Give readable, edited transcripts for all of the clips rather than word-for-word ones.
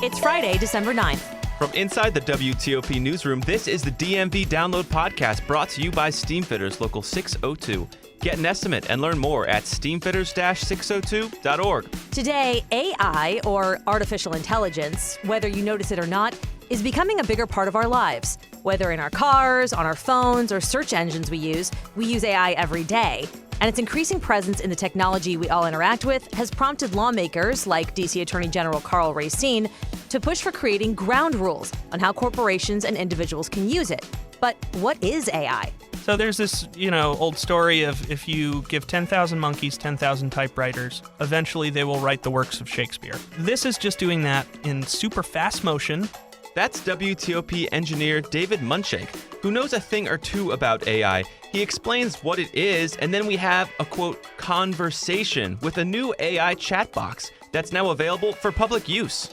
It's Friday, December 9th. From inside the WTOP newsroom, this is the DMV Download Podcast brought to you by Steamfitters Local 602. Get an estimate and learn more at steamfitters-602.org. Today, AI, or artificial intelligence, whether you notice it or not, is becoming a bigger part of our lives. Whether in our cars, on our phones, or search engines we use AI every day. And its increasing presence in the technology we all interact with has prompted lawmakers, like D.C. Attorney General Karl Racine, to push for creating ground rules on how corporations and individuals can use it. But what is AI? So there's this, old story of if you give 10,000 monkeys 10,000 typewriters, eventually they will write the works of Shakespeare. This is just doing that in super fast motion. That's WTOP engineer David Mundschenk, who knows a thing or two about AI. He explains what it is, and then we have a, quote, conversation with a new AI chat box that's now available for public use.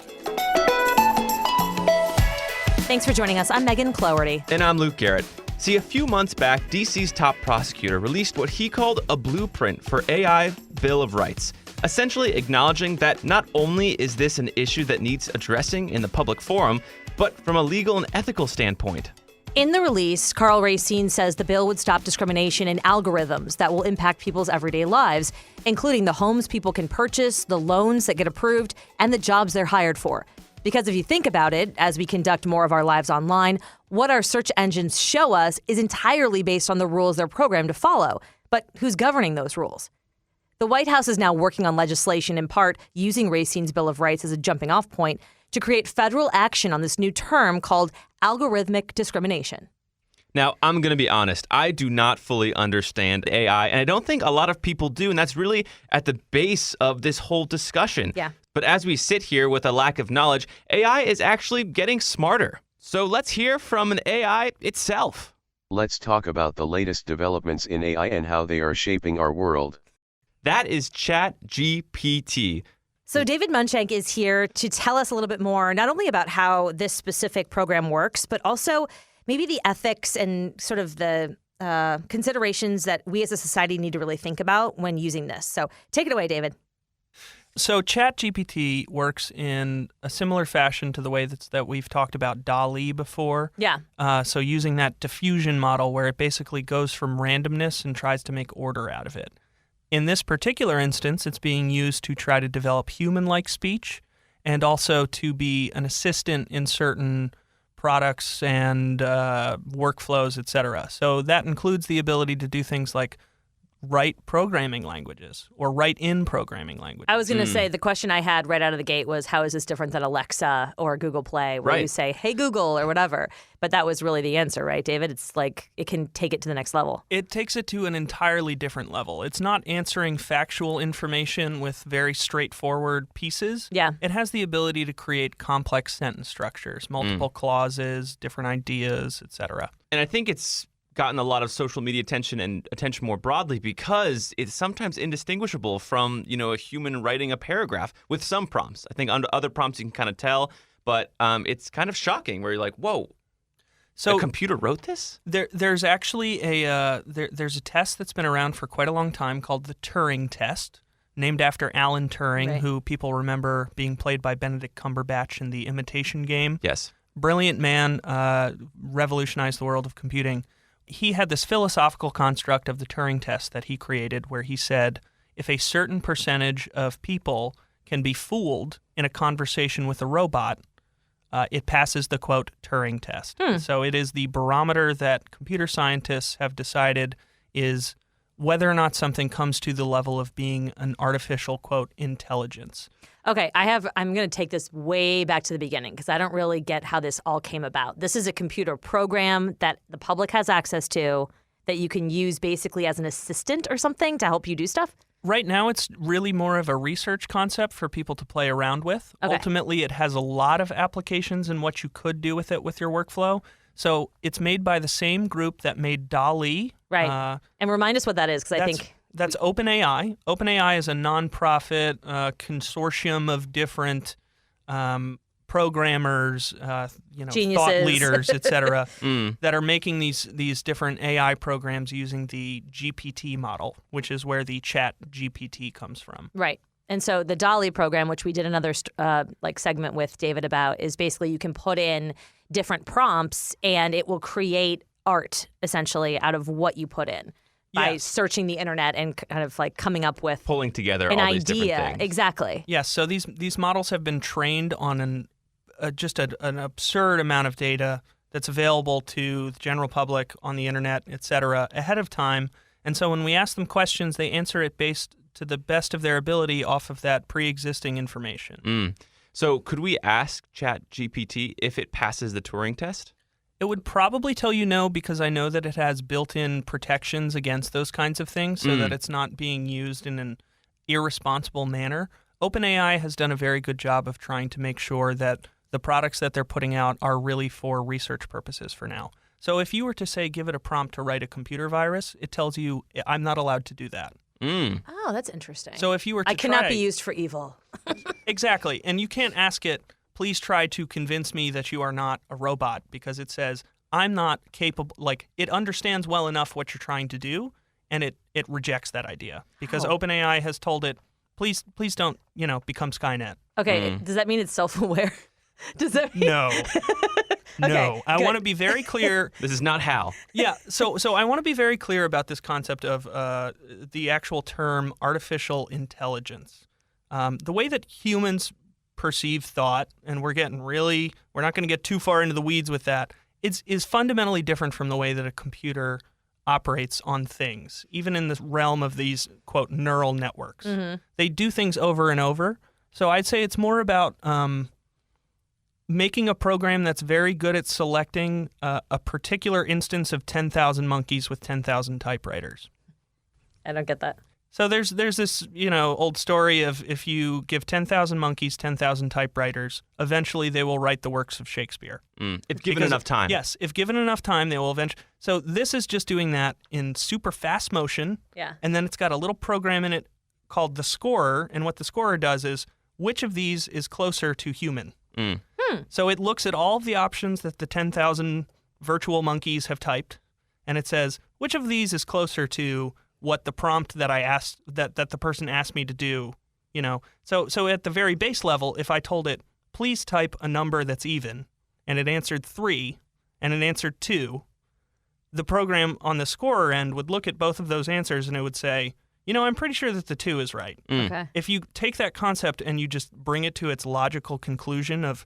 Thanks for joining us. I'm Megan Cloherty. And I'm Luke Garrett. See, a few months back, DC's top prosecutor released what he called a blueprint for AI Bill of Rights, essentially acknowledging that not only is this an issue that needs addressing in the public forum, but from a legal and ethical standpoint. In the release, Karl Racine says the bill would stop discrimination in algorithms that will impact people's everyday lives, including the homes people can purchase, the loans that get approved, and the jobs they're hired for. Because if you think about it, as we conduct more of our lives online, what our search engines show us is entirely based on the rules they're programmed to follow. But who's governing those rules? The White House is now working on legislation, in part using Racine's Bill of Rights as a jumping-off point to create federal action on this new term called algorithmic discrimination. Now, I'm going to be honest. I do not fully understand AI, and I don't think a lot of people do, and that's really at the base of this whole discussion. Yeah. But as we sit here with a lack of knowledge, AI is actually getting smarter. So let's hear from an AI itself. Let's talk about the latest developments in AI and how they are shaping our world. That is ChatGPT. So David Mundschenk is here to tell us a little bit more, not only about how this specific program works, but also maybe the ethics and sort of the considerations that we as a society need to really think about when using this. So take it away, David. So ChatGPT works in a similar fashion to the way that we've talked about DALL-E before. Yeah. So using that diffusion model where it basically goes from randomness and tries to make order out of it. In this particular instance, it's being used to try to develop human-like speech and also to be an assistant in certain products and workflows, et cetera. So that includes the ability to do things like write programming languages or write in programming languages. I was going to say the question I had right out of the gate was, how is this different than Alexa or Google Play, where you say, hey, Google, or whatever? But that was really the answer, right, David? It's like it can take it to the next level. It takes it to an entirely different level. It's not answering factual information with very straightforward pieces. Yeah. It has the ability to create complex sentence structures, multiple clauses, different ideas, et cetera. And I think it's gotten a lot of social media attention and attention more broadly because it's sometimes indistinguishable from, a human writing a paragraph with some prompts. I think under other prompts you can kind of tell, but it's kind of shocking where you're like, whoa, so a computer wrote this? There's actually there's a test that's been around for quite a long time called the Turing test, named after Alan Turing, who people remember being played by Benedict Cumberbatch in The Imitation Game. Yes. Brilliant man, revolutionized the world of computing. He had this philosophical construct of the Turing test that he created where he said, if a certain percentage of people can be fooled in a conversation with a robot, it passes the, quote, Turing test. So it is the barometer that computer scientists have decided is whether or not something comes to the level of being an artificial, quote, intelligence. Okay, I'm going to take this way back to the beginning because I don't really get how this all came about. This is a computer program that the public has access to that you can use basically as an assistant or something to help you do stuff? Right now, it's really more of a research concept for people to play around with. Okay. Ultimately, it has a lot of applications in what you could do with it with your workflow. So it's made by the same group that made DALL-E. Right. And remind us what that is, because I think... That's OpenAI. OpenAI is a nonprofit consortium of different programmers, Geniuses. thought leaders, et cetera, that are making these different AI programs using the GPT model, which is where the ChatGPT comes from. Right. And so the Dolly program, which we did another segment with David about, is basically you can put in different prompts and it will create art essentially out of what you put in by searching the internet and kind of like coming up with pulling together an all these different idea. things. Exactly. Yes. So these models have been trained on just an absurd amount of data that's available to the general public on the internet, et cetera, ahead of time. And so when we ask them questions, they answer it based to the best of their ability off of that pre-existing information. So could we ask ChatGPT if it passes the Turing test? It would probably tell you no, because I know that it has built-in protections against those kinds of things so that it's not being used in an irresponsible manner. OpenAI has done a very good job of trying to make sure that the products that they're putting out are really for research purposes for now. So if you were to say, give it a prompt to write a computer virus, it tells you, I'm not allowed to do that. Oh, that's interesting. So if you were to I cannot be used for evil. Exactly. And you can't ask it, please try to convince me that you are not a robot, because it says, I'm not capable. Like, it understands well enough what you're trying to do, and it rejects that idea because OpenAI has told it, please don't, become Skynet. Okay. Does that mean it's self-aware? Does that mean... No. No. Okay, I want to be very clear. This is not how. Yeah. So I want to be very clear about this concept of the actual term artificial intelligence. The way that humans perceive thought, and we're not going to get too far into the weeds with that, is fundamentally different from the way that a computer operates on things, even in the realm of these, quote, neural networks. They do things over and over. So I'd say it's more about making a program that's very good at selecting a particular instance of 10,000 monkeys with 10,000 typewriters. I don't get that. So there's this, old story of if you give 10,000 monkeys 10,000 typewriters, eventually they will write the works of Shakespeare. If given enough time. Yes, if given enough time, they will eventually. So this is just doing that in super fast motion. Yeah. And then it's got a little program in it called the scorer. And what the scorer does is, which of these is closer to human? So it looks at all of the options that the 10,000 virtual monkeys have typed, and it says, which of these is closer to what the prompt that I asked, that the person asked me to do, So at the very base level, if I told it, please type a number that's even, and it answered 3, and it answered 2, the program on the scorer end would look at both of those answers, and it would say, I'm pretty sure that the 2 is right. Okay. If you take that concept and you just bring it to its logical conclusion of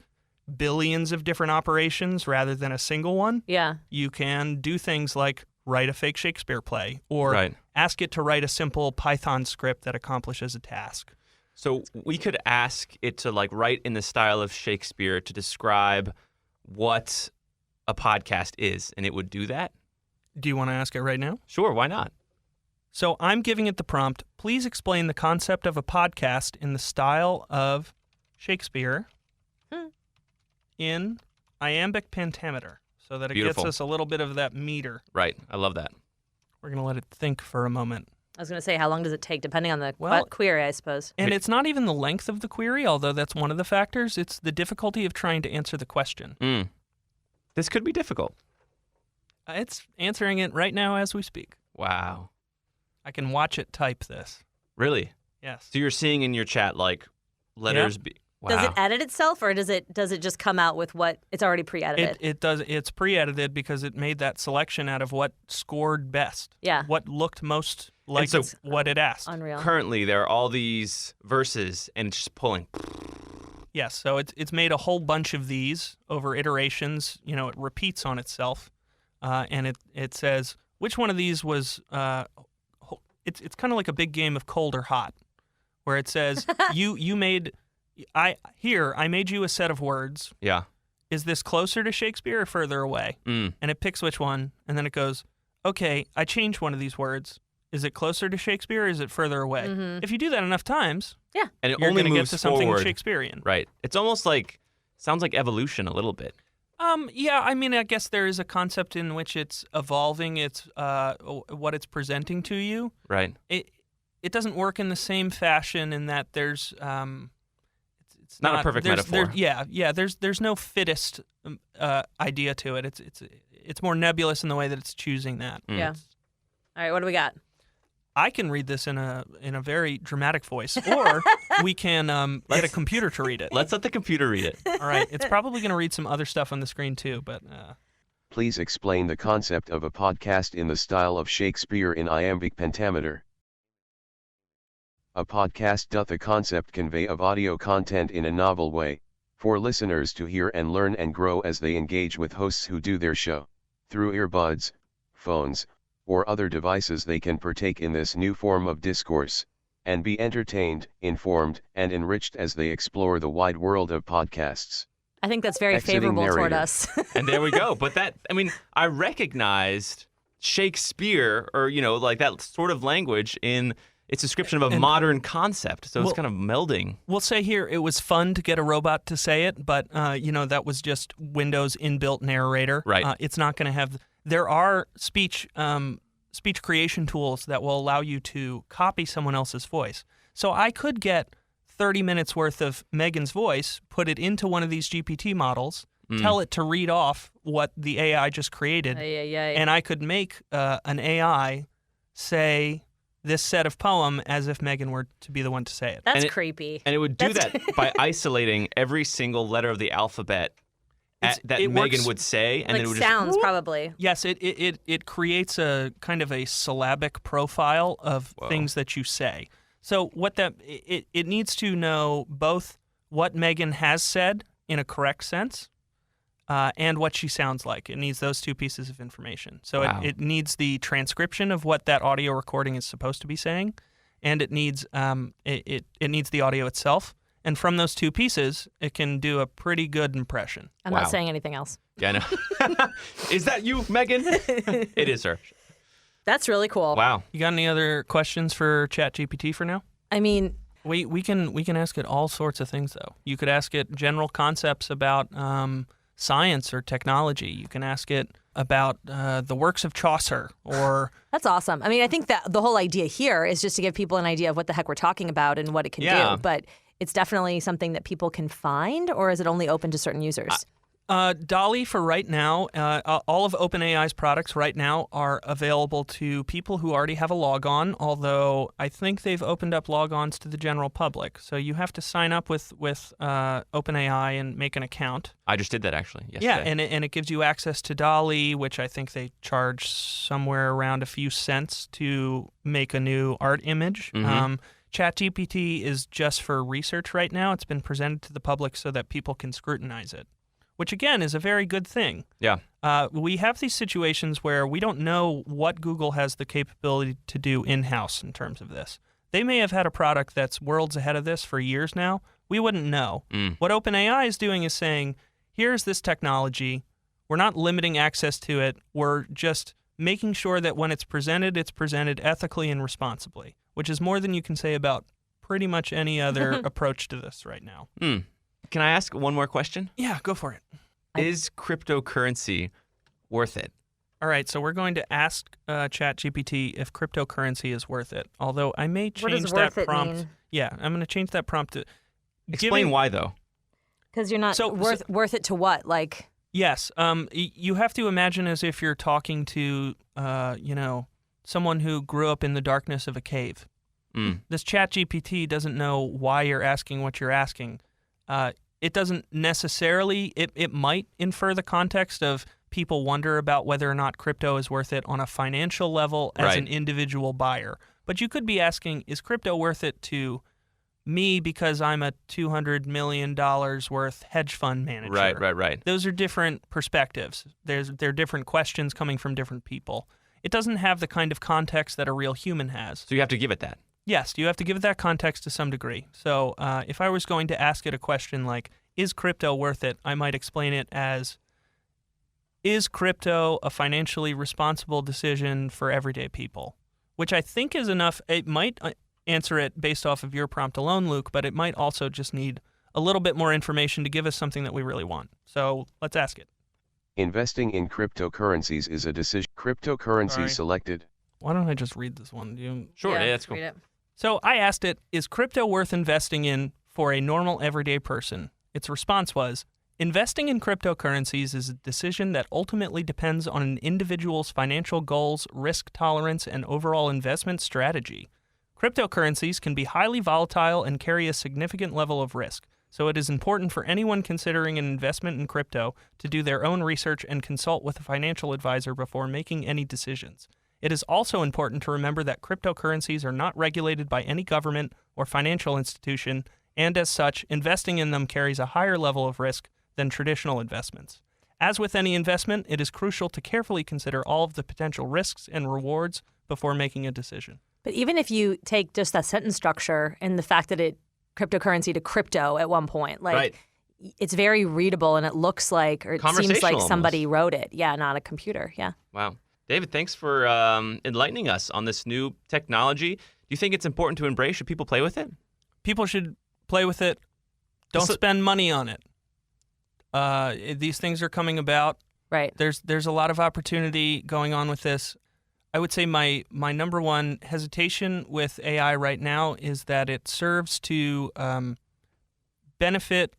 billions of different operations rather than a single one, you can do things like write a fake Shakespeare play or ask it to write a simple Python script that accomplishes a task. So we could ask it to write in the style of Shakespeare to describe what a podcast is, and it would do that? Do you want to ask it right now? Sure, why not? So I'm giving it the prompt, please explain the concept of a podcast in the style of Shakespeare in iambic pentameter, so that it Beautiful. gets us a little bit of that meter. Right, I love that. We're going to let it think for a moment. I was going to say, how long does it take, depending on the Well, query, I suppose. And it's not even the length of the query, although that's one of the factors. It's the difficulty of trying to answer the question. This could be difficult. It's answering it right now as we speak. Wow. I can watch it type this. Really? Yes. So you're seeing in your chat letters be... Wow. Does it edit itself, or does it just come out with what it's already pre-edited? It does. It's pre-edited because it made that selection out of what scored best. Yeah. What looked most like what it asked. Unreal. Currently, there are all these verses, and it's just pulling. Yes. So it's made a whole bunch of these over iterations. It repeats on itself, and it says which one of these was. It's kind of like a big game of cold or hot, where it says you made. I made you a set of words. Yeah. Is this closer to Shakespeare or further away? And it picks which one, and then it goes, okay, I changed one of these words. Is it closer to Shakespeare or is it further away? If you do that enough times, and it you're only going to moves get to something forward. Shakespearean. Right. It's almost sounds like evolution a little bit. Yeah, I mean, I guess there is a concept in which it's evolving its what it's presenting to you. Right. It doesn't work in the same fashion in that there's it's not a perfect metaphor. There's no fittest idea to it. It's more nebulous in the way that it's choosing that. Yeah. All right, what do we got? I can read this in a very dramatic voice, or we can get a computer to read it. Let's let the computer read it. All right. It's probably going to read some other stuff on the screen too, but... Please explain the concept of a podcast in the style of Shakespeare in iambic pentameter. A podcast doth a concept convey of audio content in a novel way, for listeners to hear and learn and grow as they engage with hosts who do their show. Through earbuds, phones, or other devices they can partake in this new form of discourse, and be entertained, informed, and enriched as they explore the wide world of podcasts. I think that's very Exiting favorable toward narrator. us. And there we go. But I recognized Shakespeare, or, like that sort of language in its description of a modern concept. So it's kind of melding. We'll say here it was fun to get a robot to say it, but, that was just Windows inbuilt narrator. Right. It's not going to have... There are speech creation tools that will allow you to copy someone else's voice. So I could get 30 minutes worth of Megan's voice, put it into one of these GPT models, tell it to read off what the AI just created, and I could make an AI say this set of poem as if Megan were to be the one to say it. That's creepy. And it would do that by isolating every single letter of the alphabet that it Megan works, would say. And like then it would sounds, just, probably. Yes, it creates a kind of a syllabic profile of things that you say. So it needs to know both what Megan has said in a correct sense and what she sounds like. It needs those two pieces of information. So it needs the transcription of what that audio recording is supposed to be saying, and it needs it needs the audio itself. And from those two pieces, it can do a pretty good impression. I'm not saying anything else. Yeah, I know. Is that you, Megan? It is her. That's really cool. Wow. You got any other questions for ChatGPT for now? I mean, We can ask it all sorts of things, though. You could ask it general concepts about science or technology. You can ask it about the works of Chaucer or... that's awesome. I mean, I think that the whole idea here is just to give people an idea of what the heck we're talking about and what it can do. But it's definitely something that people can find, or is it only open to certain users? DALL-E for right now, all of OpenAI's products right now are available to people who already have a logon, although I think they've opened up logons to the general public. So you have to sign up with OpenAI and make an account. I just did that, actually, yesterday. Yeah, and it gives you access to DALL-E, which I think they charge somewhere around a few cents to make a new art image. Mm-hmm. ChatGPT is just for research right now. It's been presented to the public so that people can scrutinize it, which, again, is a very good thing. Yeah. We have these situations where we don't know what Google has the capability to do in-house in terms of this. They may have had a product that's worlds ahead of this for years now. We wouldn't know. What OpenAI is doing is saying, here's this technology. We're not limiting access to it. We're just making sure that when it's presented ethically and responsibly, which is more than you can say about pretty much any other approach to this right now. Can I ask one more question? Yeah, go for it. Is cryptocurrency worth it? All right, so we're going to ask ChatGPT if cryptocurrency is worth it. Although I may change that prompt. Mean? Yeah, I'm going to change that prompt to Explain why, though. Because you're not worth it to what? Like, yes, you have to imagine as if you're talking to someone who grew up in the darkness of a cave. This ChatGPT doesn't know why you're asking what you're asking. It doesn't necessarily, it might infer the context of people wonder about whether or not crypto is worth it on a financial level as an individual buyer. But you could be asking, is crypto worth it to me because I'm a $200 million worth hedge fund manager? Right. Those are different perspectives. They're different questions coming from different people. It doesn't have the kind of context that a real human has. So you have to give it that. Yes, you have to give it that context to some degree. So if I was going to ask it a question like, is crypto worth it? I might explain it as, is crypto a financially responsible decision for everyday people? Which I think is enough. It might answer it based off of your prompt alone, Luke, but it might also just need a little bit more information to give us something that we really want. So let's ask it. Investing in cryptocurrencies is a decision. Cryptocurrency selected. Why don't I just read this one? Sure, yeah, that's cool. Read it. So I asked it, is crypto worth investing in for a normal everyday person? Its response was, Investing in cryptocurrencies is a decision that ultimately depends on an individual's financial goals, risk tolerance, and overall investment strategy. Cryptocurrencies can be highly volatile and carry a significant level of risk, so it is important for anyone considering an investment in crypto to do their own research and consult with a financial advisor before making any decisions. It is also important to remember that cryptocurrencies are not regulated by any government or financial institution, and as such, investing in them carries a higher level of risk than traditional investments. As with any investment, it is crucial to carefully consider all of the potential risks and rewards before making a decision. But even if you take just that sentence structure and the fact that it cryptocurrency to crypto at one point, like Right. it's very readable and it looks like, or it seems like Conversational somebody almost. wrote it. Yeah, not a computer. Yeah. Wow. David, thanks for enlightening us on this new technology. Do you think it's important to embrace? Should people play with it? People should play with it. Don't So- spend money on it. These things are coming about. Right. There's a lot of opportunity going on with this. I would say my number one hesitation with AI right now is that it serves to benefit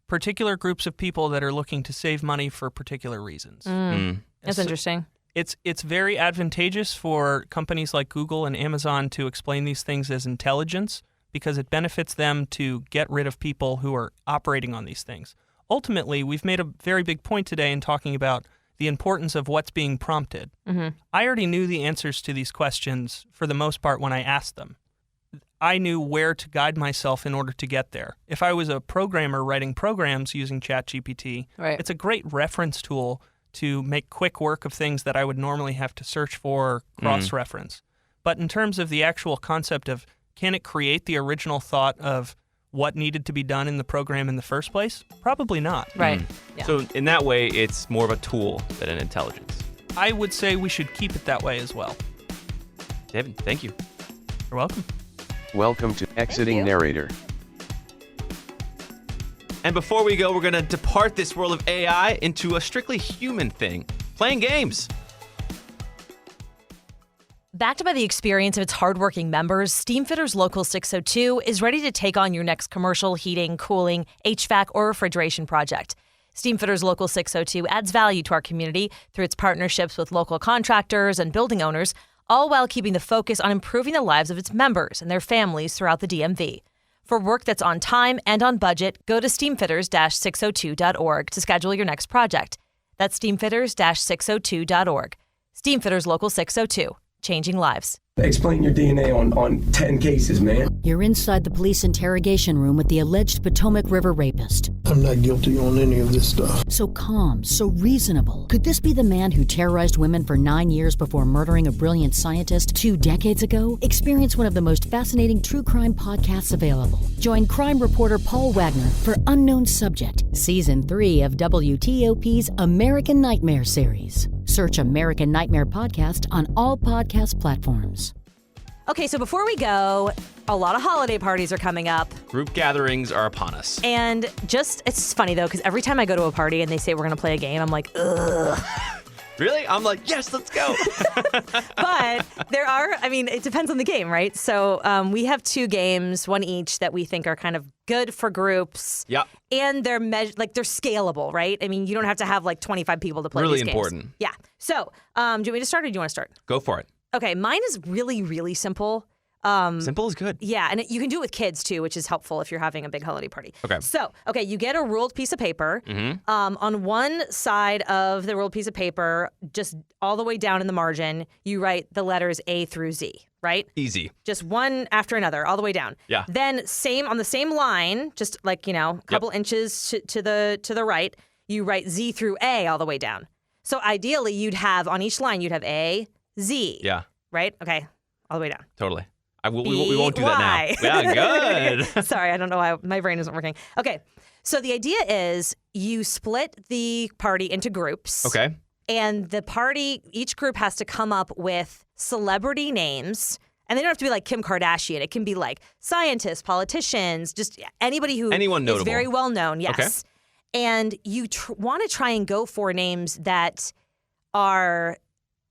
particular groups of people that are looking to save money for particular reasons. That's So- interesting. It's very advantageous for companies like Google and Amazon to explain these things as intelligence because it benefits them to get rid of people who are operating on these things. Ultimately, we've made a very big point today in talking about the importance of what's being prompted. I already knew the answers to these questions for the most part when I asked them. I knew where to guide myself in order to get there. If I was a programmer writing programs using ChatGPT, Right. it's a great reference tool to make quick work of things that I would normally have to search for, cross-reference. But in terms of the actual concept of can it create the original thought of what needed to be done in the program in the first place? Probably not. Right. Yeah. So in that way, it's more of a tool than an intelligence. I would say we should keep it that way as well. David, thank you. You're welcome. Welcome to Exiting you. Narrator. And before we go, we're going to depart this world of AI into a strictly human thing, playing games. Backed by the experience of its hardworking members, Steamfitters Local 602 is ready to take on your next commercial, heating, cooling, HVAC, or refrigeration project. Steamfitters Local 602 adds value to our community through its partnerships with local contractors and building owners, all while keeping the focus on improving the lives of its members and their families throughout the DMV. For work that's on time and on budget, go to steamfitters-602.org to schedule your next project. That's steamfitters-602.org. Steamfitters Local 602. Changing lives. Explain your DNA on 10 cases, man. You're inside the police interrogation room with the alleged Potomac River rapist. I'm not guilty on any of this stuff. So calm, so reasonable. Could this be the man who terrorized women for 9 years before murdering a brilliant scientist 2 decades ago? Experience one of the most fascinating true crime podcasts available. Join crime reporter Paul Wagner for Unknown Subject, Season 3 of WTOP's American Nightmare series. Search American Nightmare Podcast on all podcast platforms. Okay, so before we go, a lot of holiday parties are coming up. Group gatherings are upon us. And it's funny though, because every time I go to a party and they say we're going to play a game, I'm like, ugh. Really? I'm like, yes, let's go. But it depends on the game, right? So we have 2 games, one each, that we think are kind of good for groups. Yeah. And they're they're scalable, right? I mean, you don't have to have like 25 people to play Really these games. important. Yeah. So do you want me to start or do you want to start? Go for it. Okay, mine is really, really simple. Simple is good. Yeah, and you can do it with kids too, which is helpful if you're having a big holiday party. Okay. So, you get a ruled piece of paper. On one side of the ruled piece of paper, just all the way down in the margin, you write the letters A through Z, right? Easy. Just one after another, all the way down. Yeah. Then on the same line, just like, a couple inches to the right, you write Z through A all the way down. So ideally, you'd have on each line, you'd have A, Z. Yeah, Right? Okay. All the way down. totally. We won't do that now. Yeah, good. Sorry, I don't know why my brain isn't working. Okay. So the idea is you split the party into groups. Okay. And each group has to come up with celebrity names. And they don't have to be like Kim Kardashian. It can be like scientists, politicians, just anybody who Anyone notable. is very well known. Yes. Okay. And you want to try and go for names that are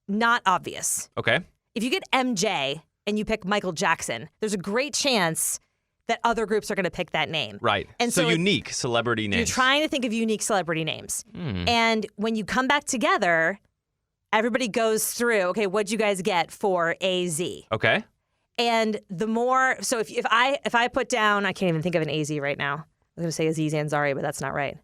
not obvious. Okay. If you get MJ and you pick Michael Jackson, there's a great chance that other groups are going to pick that name. Right. And so unique celebrity names. You're trying to think of unique celebrity names. And when you come back together, everybody goes through, okay, what'd you guys get for AZ? Okay. And the more, so if I put down, I can't even think of an AZ right now. I was going to say Aziz Ansari, but that's not right.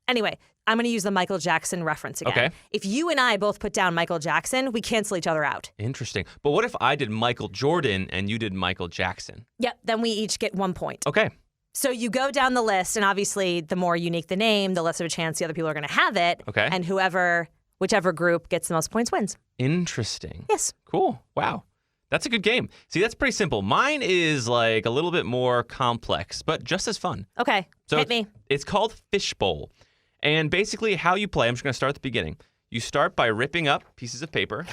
Anyway, I'm going to use the Michael Jackson reference again. Okay. If you and I both put down Michael Jackson, we cancel each other out. Interesting. But what if I did Michael Jordan and you did Michael Jackson? Yep, then we each get 1 point. Okay. So you go down the list, and obviously the more unique the name, the less of a chance the other people are going to have it. Okay. And whichever group gets the most points wins. Interesting. Yes. Cool. Wow. That's a good game. See, that's pretty simple. Mine is like a little bit more complex, but just as fun. Okay. So hit me. It's called Fishbowl. And basically how you play, I'm just going to start at the beginning. You start by ripping up pieces of paper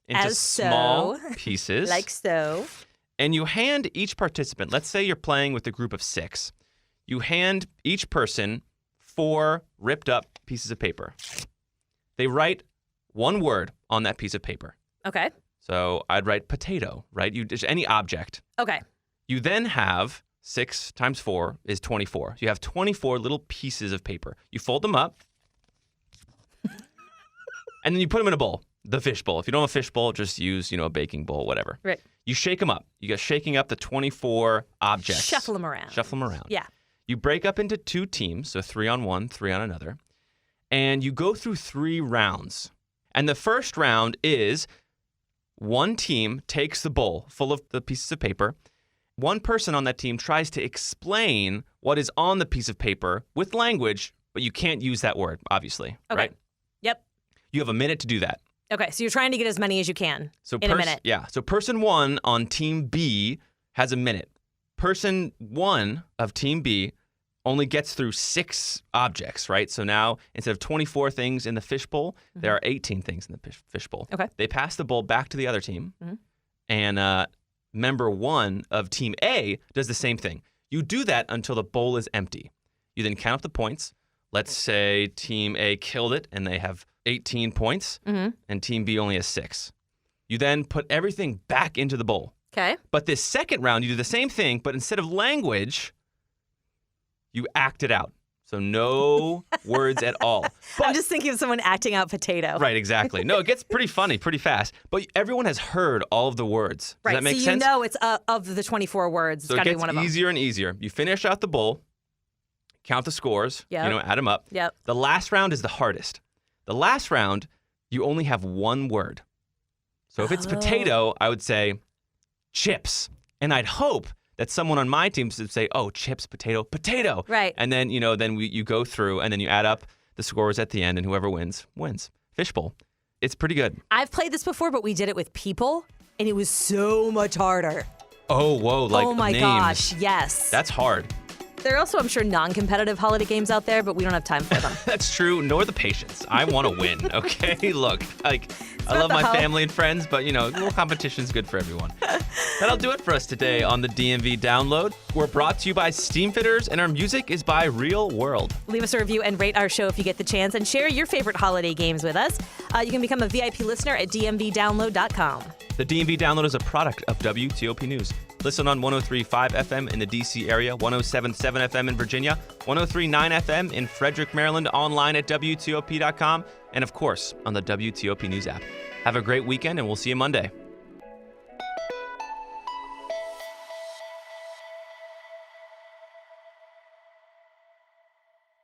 into small pieces. Like so. And you hand each participant, let's say you're playing with a group of 6. You hand each person 4 ripped up pieces of paper. They write one word on that piece of paper. Okay. So I'd write potato, right? Just any object. Okay. You then have 6 times 4 is 24. So you have 24 little pieces of paper. You fold them up, and then you put them in a bowl, the fish bowl. If you don't have a fish bowl, just use, a baking bowl, whatever. Right. You shake them up. You go shaking up the 24 objects. Shuffle them around. Yeah. You break up into 2 teams, so 3 on one, 3 on another, and you go through 3 rounds. And the first round is one team takes the bowl full of the pieces of paper. One person on that team tries to explain what is on the piece of paper with language, but you can't use that word, obviously, Okay. right? Yep. You have a minute to do that. Okay, so you're trying to get as many as you can in a minute. Yeah, so person 1 on team B has a minute. Person 1 of team B only gets through 6 objects, right? So now, instead of 24 things in the fishbowl, there are 18 things in the fishbowl. Okay. They pass the bowl back to the other team, and member 1 of team A does the same thing. You do that until the bowl is empty. You then count up the points. Let's say team A killed it, and they have 18 points, and team B only has 6. You then put everything back into the bowl. Okay. But this second round, you do the same thing, but instead of language, you act it out. So no words at all. But, I'm just thinking of someone acting out potato. Right, exactly. No, it gets pretty funny pretty fast. But everyone has heard all of the words. Does that make sense? So you know it's of the 24 words, it's got to be one of them. So it gets easier and easier. You finish out the bowl, count the scores, add them up. Yep. The last round is the hardest. The last round, you only have one word. So if it's potato, I would say chips. And I'd hope that someone on my team would say, oh, chips, potato, potato. Right. And then, you go through and then you add up the scores at the end and whoever wins, wins. Fishbowl. It's pretty good. I've played this before, but we did it with people, and it was so much harder. Oh, whoa, like oh my names. gosh, yes. That's hard. There are also, I'm sure, non-competitive holiday games out there, but we don't have time for them. That's true, nor the patience. I want to win, okay? Look, I love my family and friends, but, a little competition's good for everyone. That'll do it for us today on the DMV Download. We're brought to you by Steamfitters, and our music is by Real World. Leave us a review and rate our show if you get the chance, and share your favorite holiday games with us. You can become a VIP listener at dmvdownload.com. The DMV Download is a product of WTOP News. Listen on 103.5 FM in the D.C. area, 107.7 FM in Virginia, 103.9 FM in Frederick, Maryland, online at WTOP.com, and of course, on the WTOP News app. Have a great weekend, and we'll see you Monday.